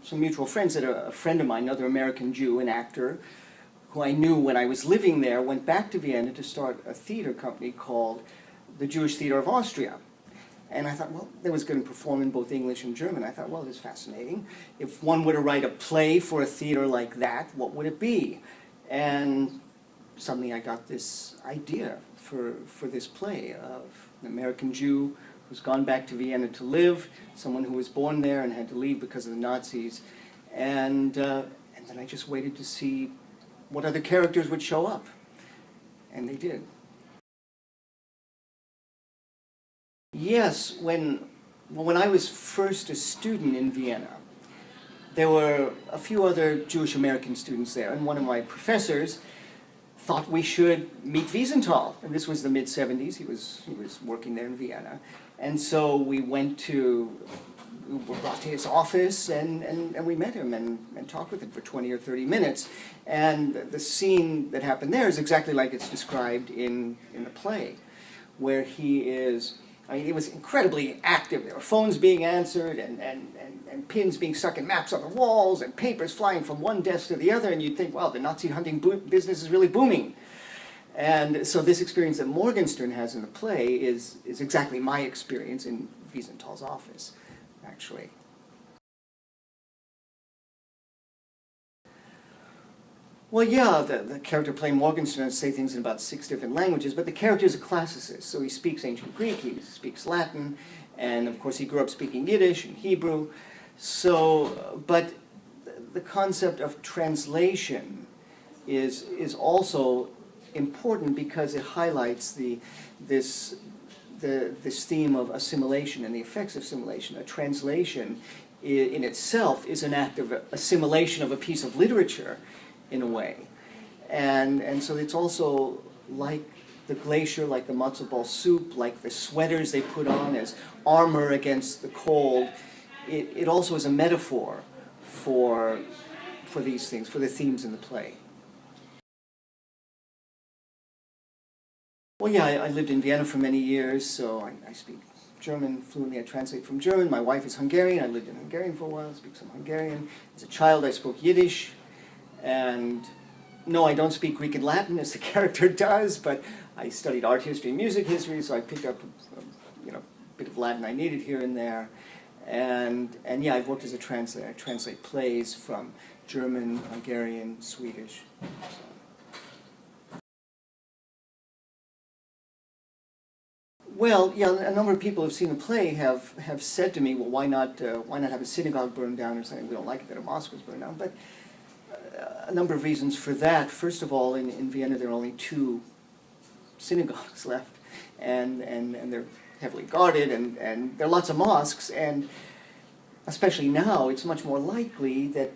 some mutual friends that a friend of mine, another American Jew, an actor, who I knew when I was living there, went back to Vienna to start a theater company called the Jewish Theater of Austria. And I thought, well, they was going to perform in both English and German. I thought, well, this is fascinating. If one were to write a play for a theater like that, what would it be? And suddenly I got this idea for this play of an American Jew who's gone back to Vienna to live, someone who was born there and had to leave because of the Nazis. And then I just waited to see what other characters would show up. And they did. Yes, when I was first a student in Vienna, there were a few other Jewish American students there, and one of my professors thought we should meet Wiesenthal. And this was the mid-'70s. He was working there in Vienna. And so we were brought to his office, and we met him and talked with him for 20 or 30 minutes. And the scene that happened there is exactly like it's described in the play, where he is, I mean, it was incredibly active. There were phones being answered and pins being stuck in maps on the walls and papers flying from one desk to the other, and you'd think, well, the Nazi hunting business is really booming. And so this experience that Morgenstern has in the play is exactly my experience in Wiesenthal's office, actually. Well, yeah, the character playing Morgenstern say things in about 6 different languages, but the character is a classicist, so he speaks ancient Greek, he speaks Latin, and of course he grew up speaking Yiddish and Hebrew. So, but the concept of translation is also important because it highlights this theme of assimilation and the effects of assimilation. A translation in itself is an act of assimilation of a piece of literature, in a way. And so it's also like the glacier, like the matzo ball soup, like the sweaters they put on as armor against the cold. It also is a metaphor for these things, for the themes in the play. Well, yeah, I lived in Vienna for many years, so I speak German fluently. I translate from German. My wife is Hungarian. I lived in Hungarian for a while. I speak some Hungarian. As a child, I spoke Yiddish. And no, I don't speak Greek and Latin as the character does, but I studied art history and music history, so I picked up a bit of Latin I needed here and there. And yeah, I've worked as a translator. I translate plays from German, Hungarian, Swedish. So. Well, yeah, a number of people who've seen the play have said to me, well, why not have a synagogue burned down or something? We don't like it that a mosque was burned down, but a number of reasons for that. First of all, in Vienna there are only 2 synagogues left, and they're heavily guarded, and there are lots of mosques, and especially now it's much more likely that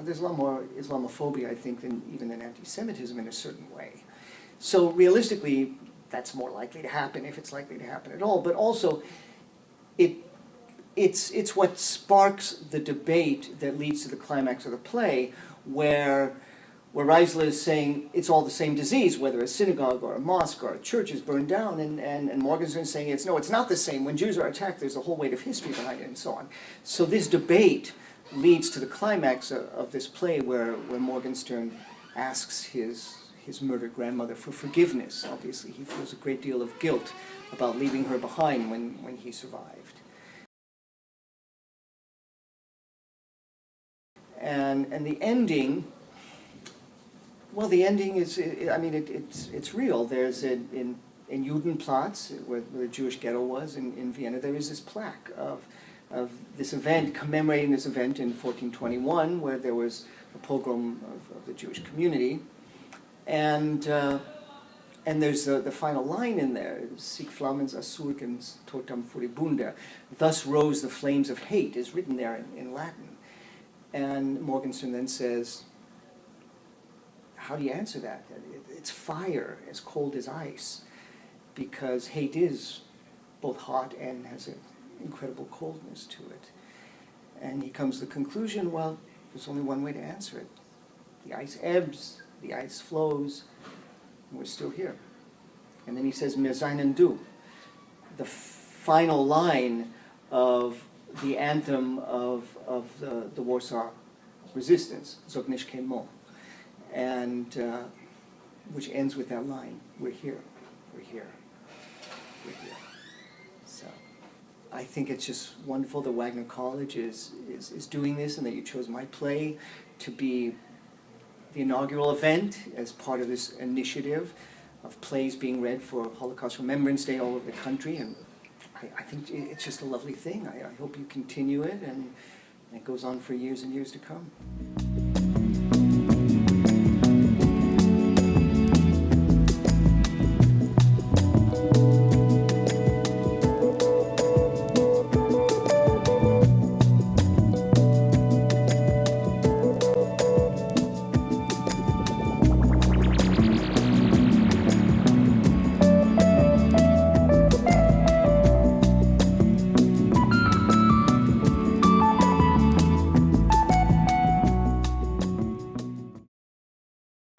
there's a lot more Islamophobia, I think, than even anti-Semitism in a certain way. So realistically, that's more likely to happen, if it's likely to happen at all. But also, it's what sparks the debate that leads to the climax of the play, where Reisler is saying it's all the same disease, whether a synagogue or a mosque or a church is burned down, and Morgenstern is saying it's not the same. When Jews are attacked, there's a whole weight of history behind it, and so on. So this debate leads to the climax of this play, where Morgenstern asks his murdered grandmother for forgiveness. Obviously, he feels a great deal of guilt about leaving her behind when he survived. And the ending, well, the ending is, it's real. There's in Judenplatz, where the Jewish ghetto was in Vienna, there is this plaque of this event, commemorating this event in 1421, where there was a pogrom of the Jewish community. And there's the final line in there, Sieg Flammens Assurgens totam furibunda, thus rose the flames of hate, is written there in Latin. And Morgenstern then says, how do you answer that? It's fire as cold as ice, because hate is both hot and has an incredible coldness to it. And he comes to the conclusion, well, there's only one way to answer it. The ice ebbs, the ice flows, and we're still here. And then he says, "Wir seien du." The final line of the anthem of the Warsaw resistance, Zogniszke Mo, and which ends with that line, "We're here, we're here, we're here." So I think it's just wonderful that Wagner College is doing this, and that you chose my play to be the inaugural event as part of this initiative of plays being read for Holocaust Remembrance Day all over the country. And I think it's just a lovely thing. I hope you continue it, and it goes on for years and years to come.